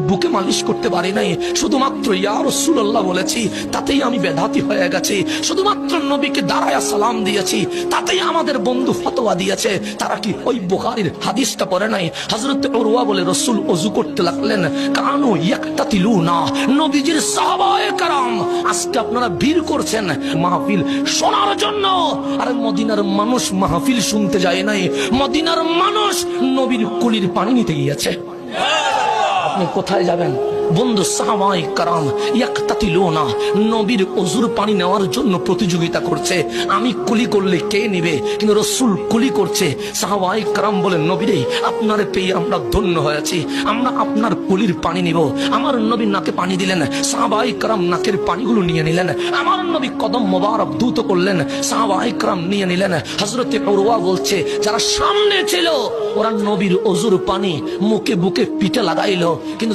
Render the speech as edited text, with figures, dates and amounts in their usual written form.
বুকে মালিশ করতে পারি নাই, শুধুমাত্র ইয়া রাসূলুল্লাহ বলেছি, তাতেই আমি বেদাতি হয়ে গেছি। শুধুমাত্র নবীকে দাঁড়ায়া সালাম দিয়েছি, তাতেই আমাদের বন্ধু ফতোয়া দিয়েছে। তারা কি ওই বুখারীর হাদিসটা পড়ে নাই? হযরত উরওয়া বলে, রাসূল ওযু করতে লাগলেন, কানু ইয়াকতাতিলুনা, নবীজির সাহাবায়ে কেরাম আজকে আপনারা ভিড় করছেন মাহফিল শোনার জন্য। আরে মদিনার মানুষ মাহফিল শুনতে যায় নাই, মদিনার মানুষ নবীর কুলির পানি নিতে গিয়েছে। আপনি কোথায় যাবেন? বন্ধু সাহাবায়ে কেরাম ইয়াকতাতিলুনা, নবীর ওযুর পানি নেওয়ার জন্য প্রতিযোগিতা করছে। আমি কুলি করলে কে নিবে? কিন্তু রাসূল কুলি করছে। সাহাবায়ে কেরাম বলেন, নবী রে, আপনার পেয়ে আমরা ধন্য হয়েছি, আমরা আপনার কুলির পানি নিব। আমার নবী নাকে পানি দিলেন, সাহাবায়ে কেরাম নাকের পানিগুলো নিয়ে নিলেন। আমার নবী কদম মোবারক দ্রুত করলেন, সাহাবায়ে কেরাম নিয়ে নিলেন। হযরত উরওয়া বলছে, যারা সামনে ছিল ওরা নবীর ওযুর পানি মুখে বুকে পিঠে লাগাইলো, কিন্তু